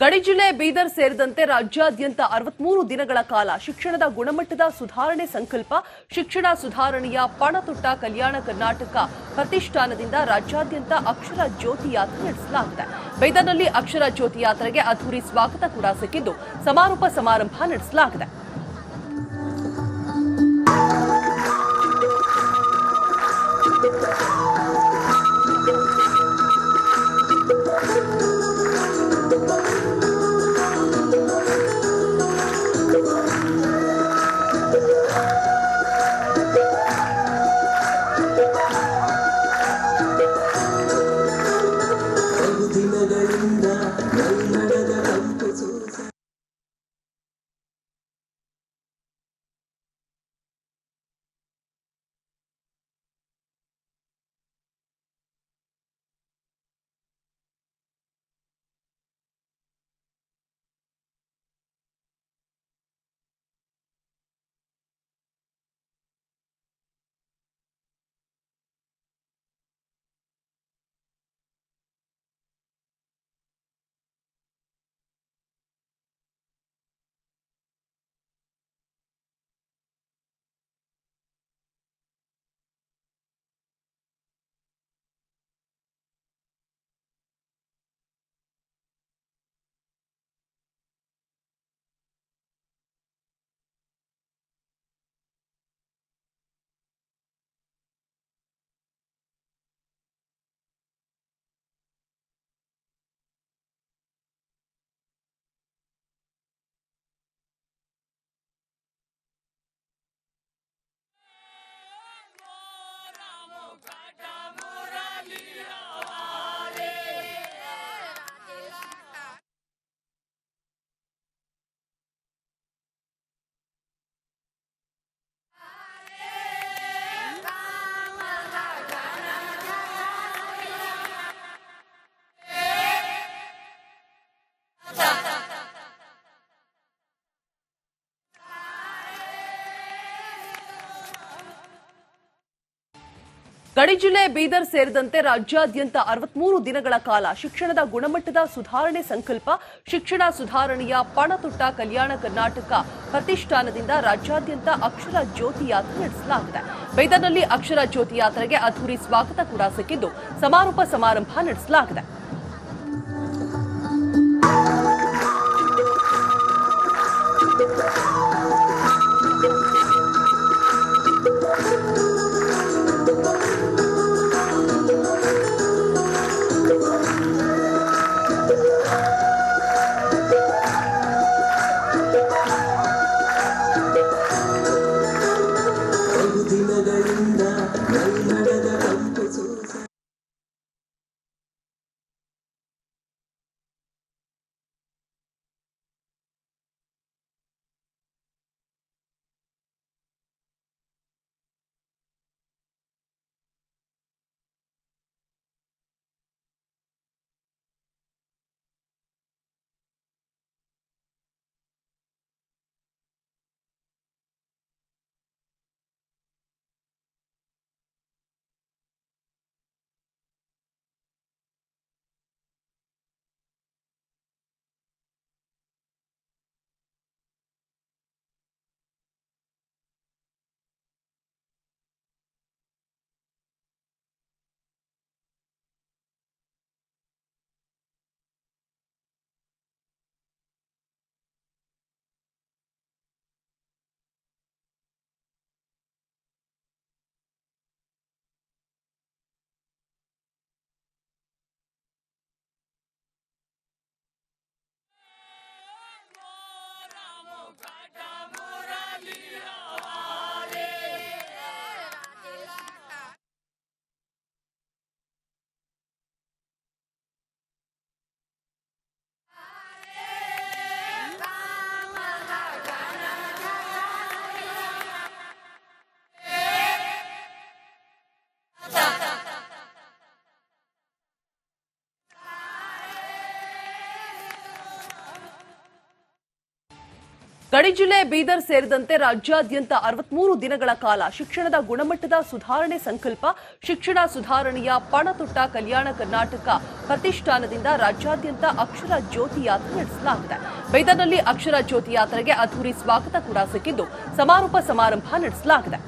ಗಡಿ ಜಿಲ್ಲೆ ಬೀದರ್ ಸೇರಿದಂತೆ ರಾಜ್ಯಾದ್ಯಂತ 63 ದಿನಗಳ ಕಾಲ ಶಿಕ್ಷಣದ ಗುಣಮಟ್ಟದ ಸುಧಾರಣೆ ಸಂಕಲ್ಪ ಶಿಕ್ಷಣ ಸುಧಾರಣೆಯ ಪಣತೊಟ್ಟ ಕಲ್ಯಾಣ ಕರ್ನಾಟಕ ಪ್ರತಿಷ್ಠಾನದಿಂದ ರಾಜ್ಯಾದ್ಯಂತ ಅಕ್ಷರ ಜ್ಯೋತಿ ಯಾತ್ರೆ ನಡೆಸಲಾಗಿದೆ. ಬೀದರ್ನಲ್ಲಿ ಅಕ್ಷರ ಜ್ಯೋತಿ ಯಾತ್ರೆಗೆ ಅದ್ದೂರಿ ಸ್ವಾಗತ ಕೂಡ ಸಿಕ್ಕಿದ್ದು ಸಮಾರೋಪ ಸಮಾರಂಭ ನಡೆಸಲಾಗಿದೆ. ಗಡಿ ಜಿಲ್ಲೆ ಬೀದರ್ ಸೇರಿದಂತೆ ರಾಜ್ಯಾದ್ಯಂತ 63 ದಿನಗಳ ಕಾಲ ಶಿಕ್ಷಣದ ಗುಣಮಟ್ಟದ ಸುಧಾರಣೆ ಸಂಕಲ್ಪ ಶಿಕ್ಷಣ ಸುಧಾರಣೆಯ ಪಣತೊಟ್ಟ ಕಲ್ಯಾಣ ಕರ್ನಾಟಕ ಪ್ರತಿಷ್ಠಾನದಿಂದ ರಾಜ್ಯಾದ್ಯಂತ ಅಕ್ಷರ ಜ್ಯೋತಿ ಯಾತ್ರೆ ನಡೆಸಲಾಗಿದೆ. ಬೀದರ್ನಲ್ಲಿ ಅಕ್ಷರ ಜ್ಯೋತಿ ಯಾತ್ರೆಗೆ ಅದ್ದೂರಿ ಸ್ವಾಗತ ಕೂಡ ಸಿಕ್ಕಿದ್ದು ಸಮಾರೋಪ ಸಮಾರಂಭ ನಡೆಸಲಾಗಿದೆ. ಗಡಿ ಜಿಲ್ಲೆ ಬೀದರ್ ಸೇರಿದಂತೆ ರಾಜ್ಯಾದ್ಯಂತ 63 ದಿನಗಳ ಕಾಲ ಶಿಕ್ಷಣದ ಗುಣಮಟ್ಟದ ಸುಧಾರಣೆ ಸಂಕಲ್ಪ ಶಿಕ್ಷಣ ಸುಧಾರಣೆಯ ಪಣತೊಟ್ಟ ಕಲ್ಯಾಣ ಕರ್ನಾಟಕ ಪ್ರತಿಷ್ಠಾನದಿಂದ ರಾಜ್ಯಾದ್ಯಂತ ಅಕ್ಷರ ಜ್ಯೋತಿ ಯಾತ್ರೆ ನಡೆಸಲಾಗಿದೆ. ಬೀದರ್ನಲ್ಲಿ ಅಕ್ಷರ ಜ್ಯೋತಿ ಯಾತ್ರೆಗೆ ಅದ್ದೂರಿ ಸ್ವಾಗತ ಕೂಡ ಸಿಕ್ಕಿದ್ದು ಸಮಾರೋಪ ಸಮಾರಂಭ ನಡೆಸಲಾಗಿದೆ.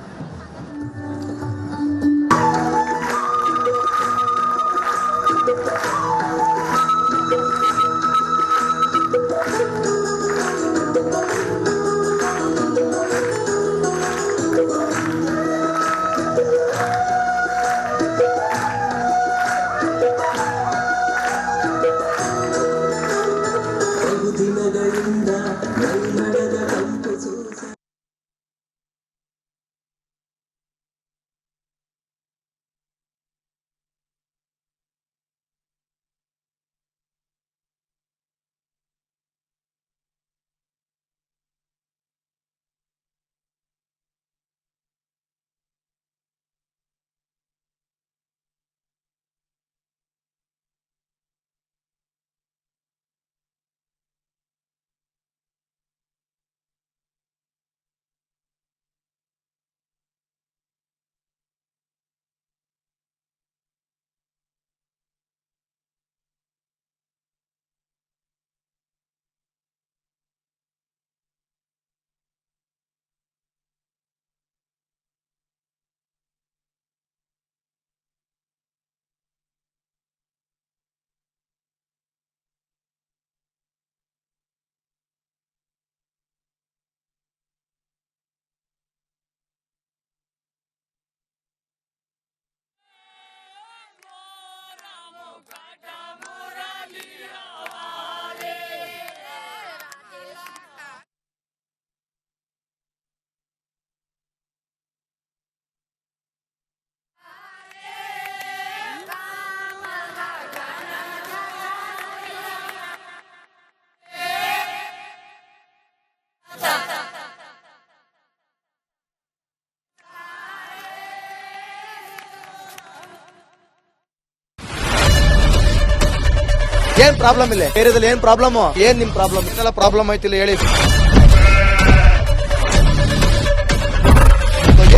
ಏನ್ ಪ್ರಾಬ್ಲಮ್ ಇಲ್ಲ ಏರಿಯಾದಲ್ಲಿ ಏನ್ ಪ್ರಾಬ್ಲಮ್ ಏನ್ ನಿಮ್ ಪ್ರಾಬ್ಲಮ್ ಇದೆಲ್ಲ ಪ್ರಾಬ್ಲಮ್ ಐತಿಲ್ಲ ಹೇಳಿ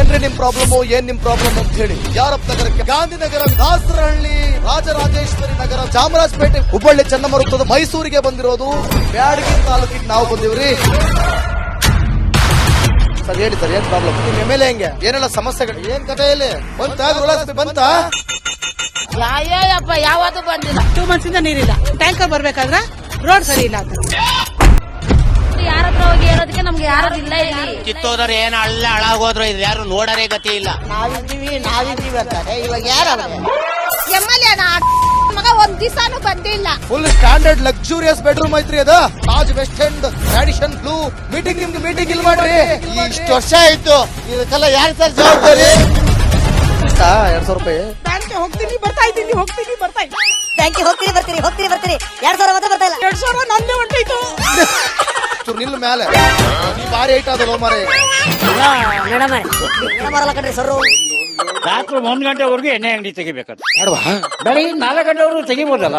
ಏನ್ರಿ ನಿಮ್ ಪ್ರಾಬ್ಲಮ್ ಏನ್ ನಿಮ್ ಪ್ರಾಬ್ಲಮ್ ಅಂತ ಹೇಳಿ ಯಾರಪ್ಪ ನಗರಕ್ಕೆ ಗಾಂಧಿನಗರ ದಾಸರಹಳ್ಳಿ ರಾಜರಾಜೇಶ್ವರಿ ನಗರ ಚಾಮರಾಜಪೇಟೆ ಹುಬ್ಬಳ್ಳಿ ಚೆನ್ನಮ್ಮ ವೃತ್ತದ ಮೈಸೂರಿಗೆ ಬಂದಿರೋದು ಬ್ಯಾಡಗಿ ತಾಲೂಕಿಗೆ ನಾವು ಬಂದಿವ್ರಿ ಸರ್ ಹೇಳಿ ಸರ್ ಏನ್ ಪ್ರಾಬ್ಲಮ್ ನಿಮ್ ಎಮ್ ಎಲ್ ಎ ಹೆಂಗೆ ಏನೆಲ್ಲ ಸಮಸ್ಯೆಗಳು ಏನ್ ಕಥೆ ಇಲ್ಲಿ ಬಂತ ಅಯ್ಯಪ್ಪ ಯಾವತ್ತೂ ಬಂದಿಲ್ಲ 2 months ಇಂದ ನೀರಿಲ್ಲ ಟ್ಯಾಂಕರ್ ಬರ್ಬೇಕಾದ್ರೆ ರೋಡ್ ಸರಿ ಇಲ್ಲ ಅಂತ ಯಾರ ಹತ್ರ ಹೋಗಿ ಹೇಳೋದಕ್ಕೆ ನಮ್ಗೆ ಯಾರು ಇಲ್ಲ ಇಲ್ಲಿ ಕಿತ್ತೋದ್ರೆ ಏನ್ ಅಲ್ಲ ಹಾಳಾಗೋದ್ರು ಇದು ಯಾರು ನೋಡರೇ ಗತಿ ಇಲ್ಲ ನಾವಿದ್ದೀವಿ ಅಂತಾರೆ ಇವಾಗ ಯಾರು ಎಮ್ಮೆಲ್ಯೆ ಮಗ ಒಂದ್ ದಿವಸನೂ ಬಂದಿಲ್ಲ ಫುಲ್ ಸ್ಟ್ಯಾಂಡರ್ಡ್ ಲಕ್ಸುರಿಯಸ್ ಬೆಡ್ರೂಮ್ ಐತ್ರಿ ಅದ Taj West End tradition blue meeting ನಿಮ್ದು ಮೀಟಿಂಗ್ ಇಲ್ಲಿ ಮಾಡ್ರಿ ಇಷ್ಟು ವರ್ಷ ಆಯ್ತು ಇದಕ್ಕೆಲ್ಲ ಯಾರು ಸರ್ ಜವಾಬ್ದಾರಿ 2,000 ರೂಪಾಯಿ ಬ್ಯಾಂಕ್ಗೆ ಹೋಗ್ತೀನಿ ಬರ್ತಾ ಇದ್ದೀನಿ ಬ್ಯಾಂಕಿಗೆ ಹೋಗ್ತೀರಿ 2,000 ಮತ್ತೆ ಬರ್ತಾ ಇಲ್ಲ 2,000 ನಂದೇ ಹೊಂಟೈತು ನಿಲ್ ಮೇಲೆ ಬಾರಿ ಐಟ್ ಅದಲ್ಲ ಮಾರೇ ಮೇಡಮ್ ಬರಲ್ಲ ಕಣ್ರಿ ಸರ್ ರಾತ್ರಿ 1 ಗಂಟೆವರೆಗೂ ಎಣ್ಣೆ ಅಂಗಡಿ ತೆಗಿಬೇಕಾದ್ರೆ ಅಡ್ವಾ ಬೆಳಿಗ್ಗೆ 4 ಗಂಟೆವರೆಗೂ ತೆಗಿಬೋದಲ್ಲ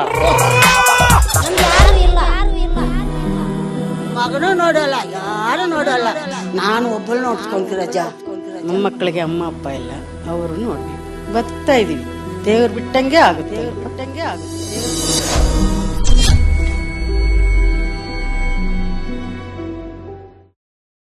ಮಗನೂ ನೋಡಲ್ಲ ಯಾರು ನೋಡಲ್ಲ ನಾನು ಒಬ್ಬಳು ನೋಡ್ಸ್ಕೊಂತೀರಜ್ಜ ನಮ್ಮ ಮಕ್ಕಳಿಗೆ ಅಮ್ಮ ಅಪ್ಪ ಇಲ್ಲ ಅವರು ನೋಡ್ಬೇಕು ಬರ್ತಾ ಇದೀವಿ ದೇವ್ರು ಬಿಟ್ಟಂಗೆ ಆಗುತ್ತೆ